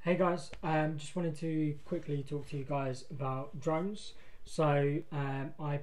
Hey guys, just wanted to quickly talk to you guys about drones. I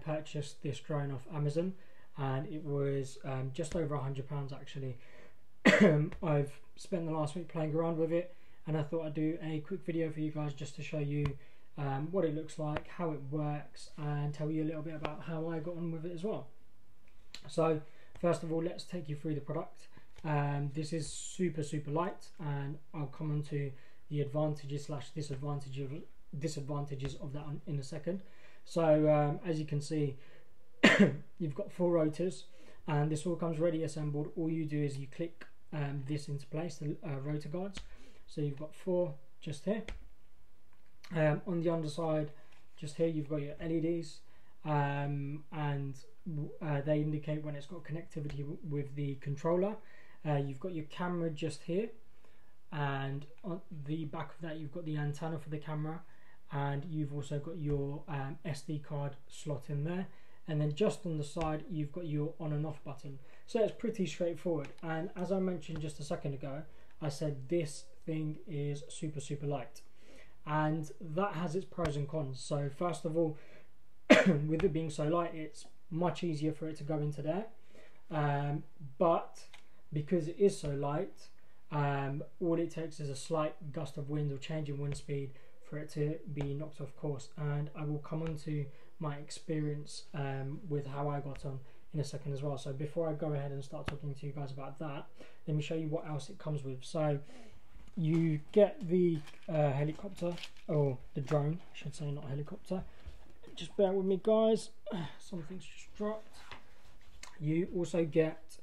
purchased this drone off Amazon and it was just over £100 actually. I've spent the last week playing around with it and I thought I'd do a quick video for you guys just to show you what it looks like, how it works, and tell you a little bit about how I got on with it as well. So first of all, let's take you through the product. This is super light, and I'll come on to the advantages slash disadvantages of that in a second. So as you can see, you've got 4 rotors and this all comes ready assembled. All you do is you click this into place, the rotor guards. So you've got 4 just here. On the underside just here you've got your LEDs, and they indicate when it's got connectivity with the controller. You've got your camera just here, and on the back of that you've got the antenna for the camera, and you've also got your SD card slot in there, and then just on the side you've got your on and off button. So it's pretty straightforward, and as I mentioned just a second ago, I said this thing is super light, and that has its pros and cons. So first of all, with it being so light, it's much easier for it to go into there, but because it is so light, all it takes is a slight gust of wind or change in wind speed for it to be knocked off course. And I will come on to my experience with how I got on in a second as well. So before I go ahead and start talking to you guys about that, let me show you what else it comes with. So you get the helicopter, or the drone I should say, not helicopter. Just bear with me guys, something's just dropped. You also get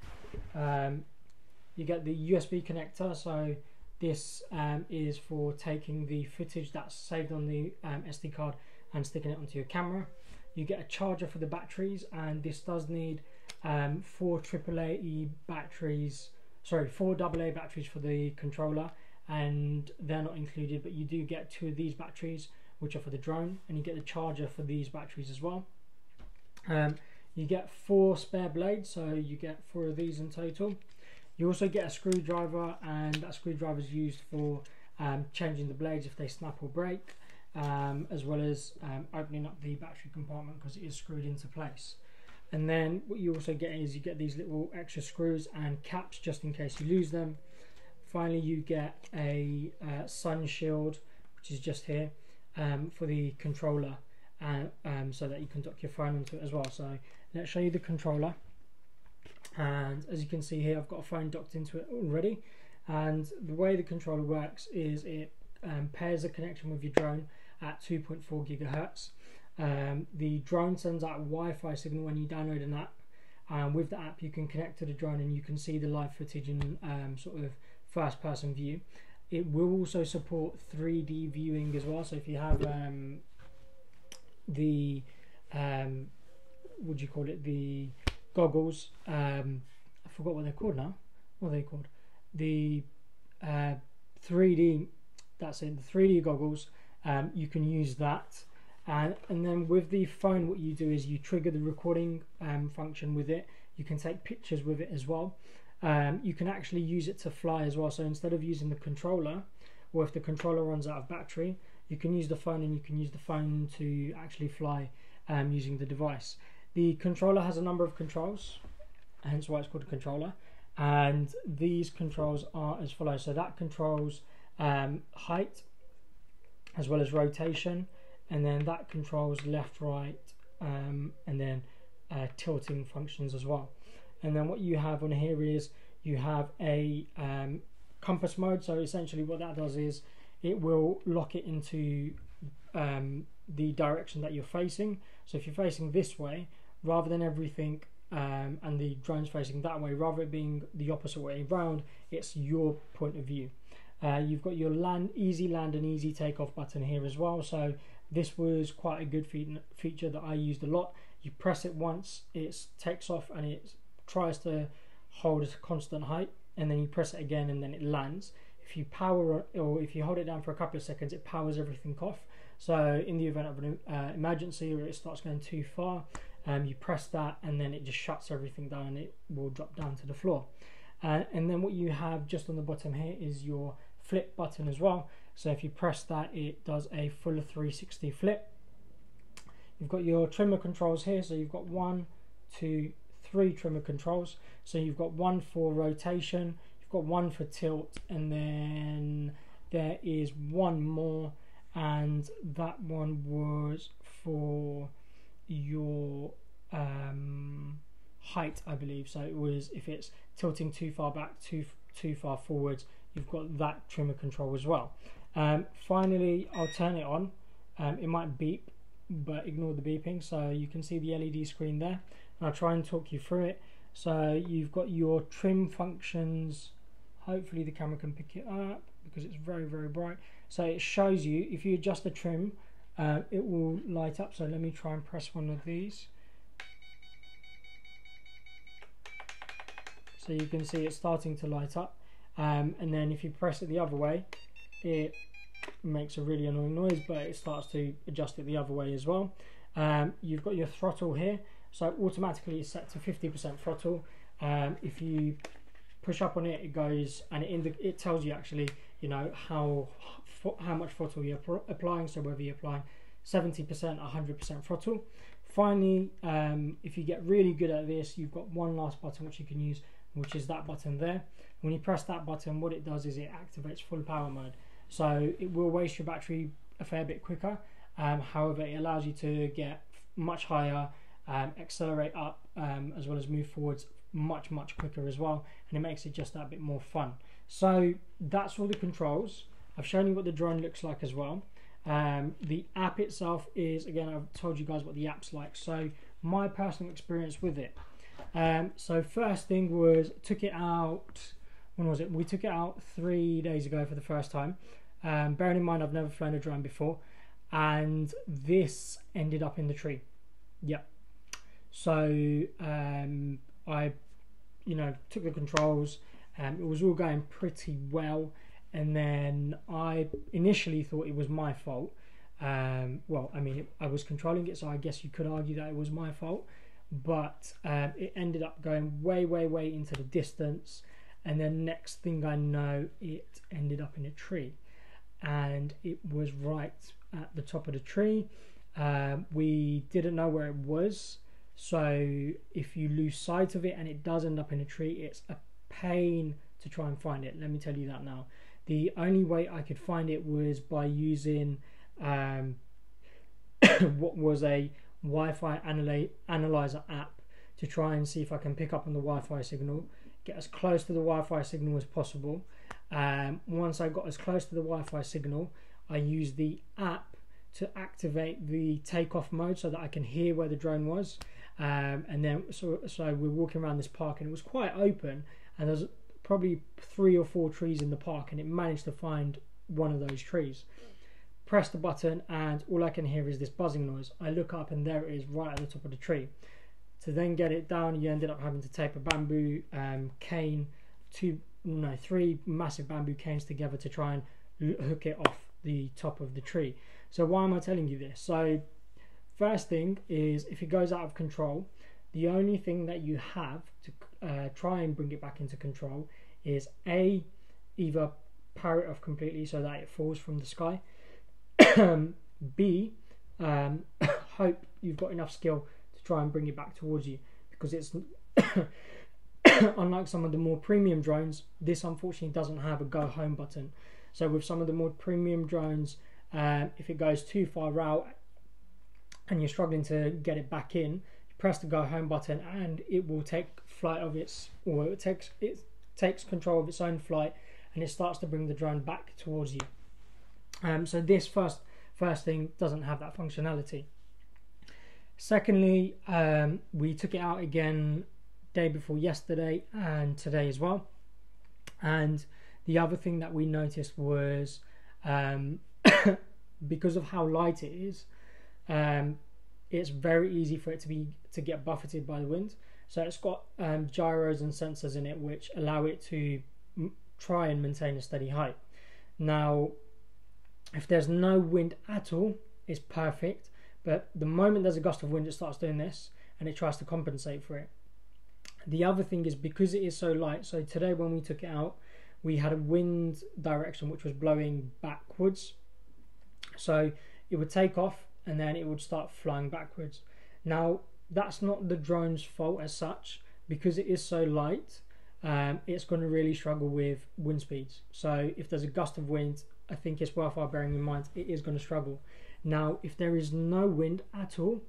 the USB connector. So this is for taking the footage that's saved on the SD card and sticking it onto your camera. You get a charger for the batteries, and this does need 4 AA batteries, sorry, 4 AA batteries for the controller, and they're not included, but you do get 2 of these batteries which are for the drone, and you get the charger for these batteries as well. You get 4 spare blades, so you get 4 of these in total. You also get a screwdriver, and that screwdriver is used for changing the blades if they snap or break, as well as opening up the battery compartment because it is screwed into place. And then what you also get is you get these little extra screws and caps just in case you lose them. Finally, you get a sun shield, which is just here, for the controller, so that you can dock your phone onto it as well. So let's show you the controller. And as you can see here, I've got a phone docked into it already, and the way the controller works is it pairs a connection with your drone at 2.4 gigahertz. The drone sends out a Wi-Fi signal when you download an app, and with the app you can connect to the drone and you can see the live footage in sort of first person view. It will also support 3D viewing as well, so if you have the what do you call it, the goggles, I forgot what they're called now. What are they called? The 3D, that's it, the 3D goggles. You can use that, and then with the phone what you do is you trigger the recording function with it. You can take pictures with it as well. You can actually use it to fly as well, so instead of using the controller, or if the controller runs out of battery, you can use the phone, and you can use the phone to actually fly using the device. The controller has a number of controls, hence why it's called a controller, and these controls are as follows. So that controls height as well as rotation, and then that controls left, right, and then tilting functions as well. And then what you have on here is you have a compass mode. So essentially what that does is it will lock it into the direction that you're facing. So if you're facing this way, rather than everything and the drone's facing that way, rather it being the opposite way around, it's your point of view. You've got your easy land and easy takeoff button here as well. So this was quite a good feature that I used a lot. You press it once, it takes off and it tries to hold a constant height, and then you press it again and then it lands. If you power, or if you hold it down for a couple of seconds, it powers everything off. So in the event of an emergency, or it starts going too far, you press that and then it just shuts everything down and it will drop down to the floor. And then what you have just on the bottom here is your flip button as well. So if you press that, it does a full 360 flip. You've got your trimmer controls here, so you've got 1, 2, 3 trimmer controls. So you've got one for rotation, you've got one for tilt, and then there is one more, and that one was for your height, I believe. So it was if it's tilting too far back, too far forwards, you've got that trimmer control as well. Finally, I'll turn it on. It might beep, but ignore the beeping. So you can see the LED screen there, and I'll try and talk you through it. So you've got your trim functions. Hopefully the camera can pick it up because it's very, very bright. So it shows you, if you adjust the trim, it will light up. So let me try and press one of these. So you can see it's starting to light up. And then if you press it the other way, it makes a really annoying noise, but it starts to adjust it the other way as well. You've got your throttle here, so automatically it's set to 50% throttle. If you push up on it, it goes, and it tells you actually, you know, how much throttle you're applying, so whether you're applying 70%, 100% throttle. Finally, if you get really good at this, you've got one last button which you can use, which is that button there. When you press that button, what it does is it activates full power mode. So it will waste your battery a fair bit quicker. However, it allows you to get much higher, accelerate up, as well as move forwards much quicker as well, and it makes it just that bit more fun. So that's all the controls. I've shown you what the drone looks like as well. The app itself is, again, I've told you guys what the app's like. So my personal experience with it. So first thing was, took it out, when was it? We took it out 3 days ago for the first time. Bearing in mind I've never flown a drone before, and this ended up in the tree. Yep. So I, took the controls, it was all going pretty well, and then I initially thought it was my fault. Well, I mean, I was controlling it, so I guess you could argue that it was my fault, but it ended up going way into the distance, and then next thing I know, it ended up in a tree, and it was right at the top of the tree. We didn't know where it was, so if you lose sight of it and it does end up in a tree, it's a pain to try and find it, let me tell you that now. The only way I could find it was by using what was a Wi-Fi analyzer app to try and see if I can pick up on the Wi-Fi signal, get as close to the Wi-Fi signal as possible. Once I got as close to the Wi-Fi signal, I used the app to activate the takeoff mode so that I can hear where the drone was. And then so we're walking around this park, and it was quite open, and there's probably 3 or 4 trees in the park, and it managed to find one of those trees. Press the button, and all I can hear is this buzzing noise. I look up, and there it is, right at the top of the tree. To then get it down, you ended up having to tape a bamboo cane, 3 massive bamboo canes together to try and hook it off the top of the tree. So why am I telling you this? So first thing is, if it goes out of control, the only thing that you have to try and bring it back into control is either power it off completely so that it falls from the sky, B, hope you've got enough skill to try and bring it back towards you, because it's unlike some of the more premium drones, this unfortunately doesn't have a go home button. So with some of the more premium drones, if it goes too far out and you're struggling to get it back in, you press the go home button and it will take flight of its, or it takes control of its own flight, and it starts to bring the drone back towards you. So this first thing doesn't have that functionality. Secondly, we took it out again day before yesterday and today as well, and the other thing that we noticed was because of how light it is, it's very easy for it to get buffeted by the wind. So it's got gyros and sensors in it which allow it to try and maintain a steady height. Now, if there's no wind at all, it's perfect, but the moment there's a gust of wind, it starts doing this and it tries to compensate for it. The other thing is, because it is so light, so today when we took it out, we had a wind direction which was blowing backwards, so it would take off and then it would start flying backwards. Now that's not the drone's fault as such, because it is so light. It's going to really struggle with wind speeds. So if there's a gust of wind, I think it's worthwhile bearing in mind it is going to struggle. Now if there is no wind at all,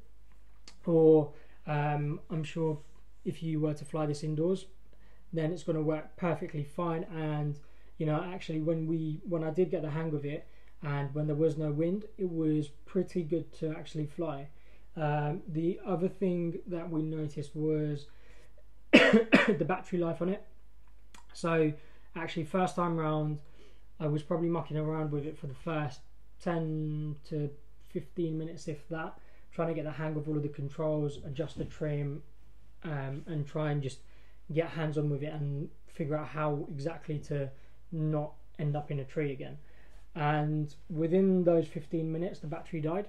or I'm sure if you were to fly this indoors, then it's going to work perfectly fine. And actually when I did get the hang of it, and when there was no wind, it was pretty good to actually fly. The other thing that we noticed was the battery life on it. So actually first time round, I was probably mucking around with it for the first 10 to 15 minutes, if that, trying to get the hang of all of the controls, adjust the trim, and try and just get hands on with it and figure out how exactly to not end up in a tree again. And within those 15 minutes the battery died,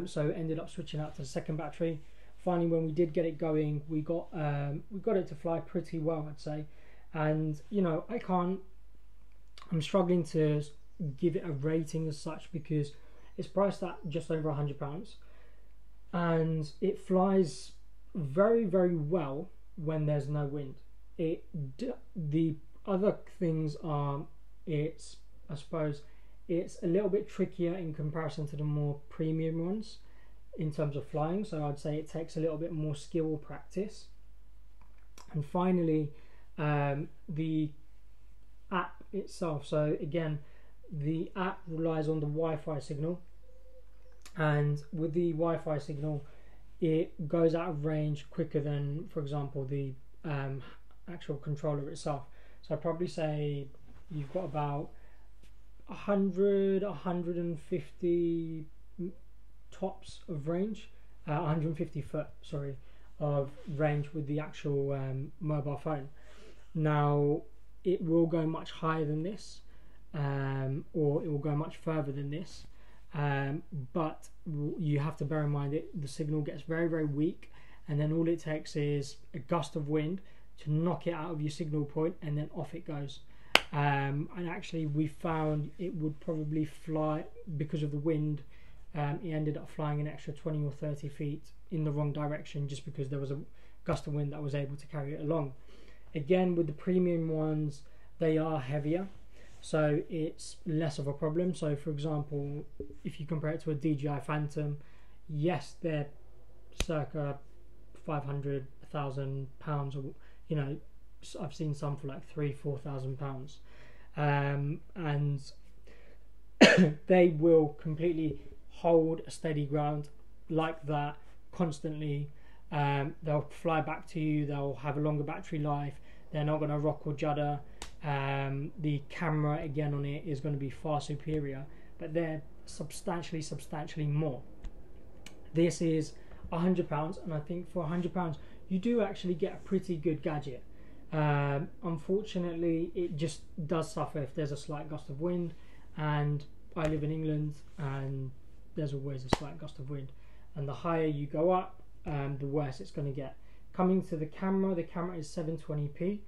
so ended up switching out to the second battery. Finally, when we did get it going, we got it to fly pretty well, I'd say. And I'm struggling to give it a rating as such, because it's priced at just over £100, and it flies very, very well when there's no wind. The other things are, I suppose it's a little bit trickier in comparison to the more premium ones in terms of flying, so I'd say it takes a little bit more skill or practice. And finally, the app itself. So again, the app relies on the Wi-Fi signal, and with the Wi-Fi signal it goes out of range quicker than, for example, the actual controller itself. So I'd probably say you've got about 150 tops of range, 150 foot, sorry, of range with the actual mobile phone. Now it will go much higher than this, or it will go much further than this, but you have to bear in mind that the signal gets very, very weak, and then all it takes is a gust of wind to knock it out of your signal point, and then off it goes. And actually we found it would probably fly, because of the wind, it ended up flying an extra 20 or 30 feet in the wrong direction, just because there was a gust of wind that was able to carry it along. Again, with the premium ones, they are heavier, so it's less of a problem. So for example, if you compare it to a DJI Phantom, yes, they're circa 500, £1,000, or I've seen some for like £3,000-4,000, and they will completely hold a steady ground like that constantly. They'll fly back to you, they'll have a longer battery life, they're not going to rock or judder. The camera again on it is going to be far superior, but they're substantially more. This is £100, and I think for £100 you do actually get a pretty good gadget. Unfortunately, it just does suffer if there's a slight gust of wind, and I live in England and there's always a slight gust of wind, and the higher you go up, the worse it's going to get. Coming to the camera is 720p,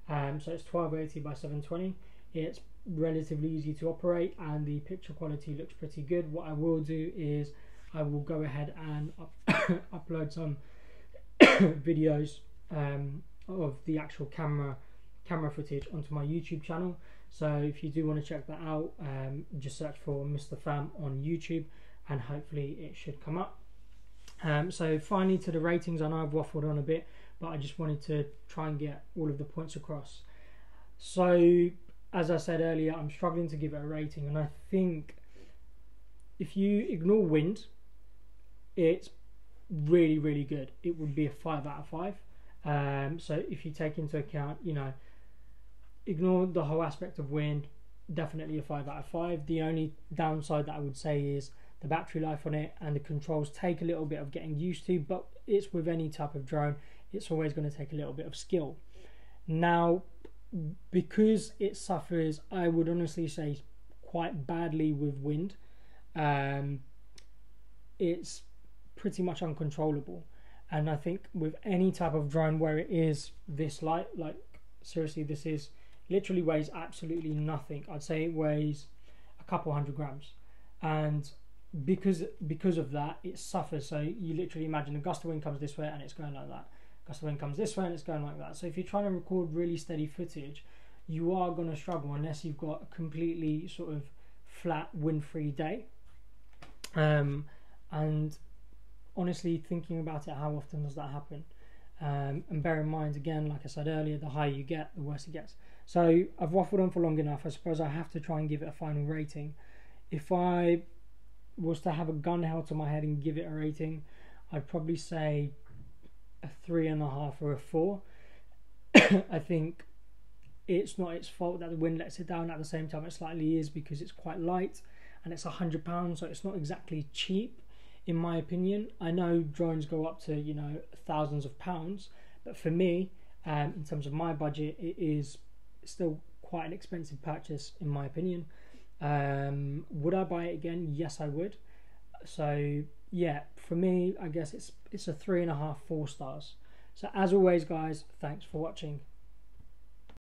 so it's 1280 by 720. It's relatively easy to operate, and the picture quality looks pretty good. What I will do is I will go ahead and upload some videos of the actual camera footage onto my YouTube channel. So if you do want to check that out, just search for mr.fam on YouTube, and hopefully it should come up. So finally, to the ratings. I know I've waffled on a bit, but I just wanted to try and get all of the points across. So as I said earlier, I'm struggling to give it a rating, and I think if you ignore wind, it's really, really good. It would be a 5 out of 5. So if you take into account, ignore the whole aspect of wind, definitely a 5 out of 5. The only downside that I would say is the battery life on it, and the controls take a little bit of getting used to, but it's with any type of drone, it's always going to take a little bit of skill. Now, because it suffers, I would honestly say, quite badly with wind, it's pretty much uncontrollable. And I think with any type of drone where it is this light, like seriously, this is literally weighs absolutely nothing. I'd say it weighs a couple 100 grams, and because of that, it suffers. So you literally imagine a gust of wind comes this way and it's going like that. Gust of wind comes this way and it's going like that. So if you're trying to record really steady footage, you are going to struggle unless you've got a completely sort of flat wind-free day. And honestly, thinking about it, how often does that happen? And bear in mind, again, like I said earlier, the higher you get, the worse it gets. So I've waffled on for long enough. I suppose I have to try and give it a final rating. If I was to have a gun held to my head and give it a rating, I'd probably say a 3.5 or a 4. I think it's not its fault that the wind lets it down. At the same time, it slightly is, because it's quite light and it's £100, so it's not exactly cheap, in my opinion. I know drones go up to, you know, thousands of pounds, but for me, in terms of my budget, it is still quite an expensive purchase, in my opinion. Would I buy it again? Yes, I would. So yeah, for me, I guess it's a 3.5, 4 stars. So as always, guys, thanks for watching.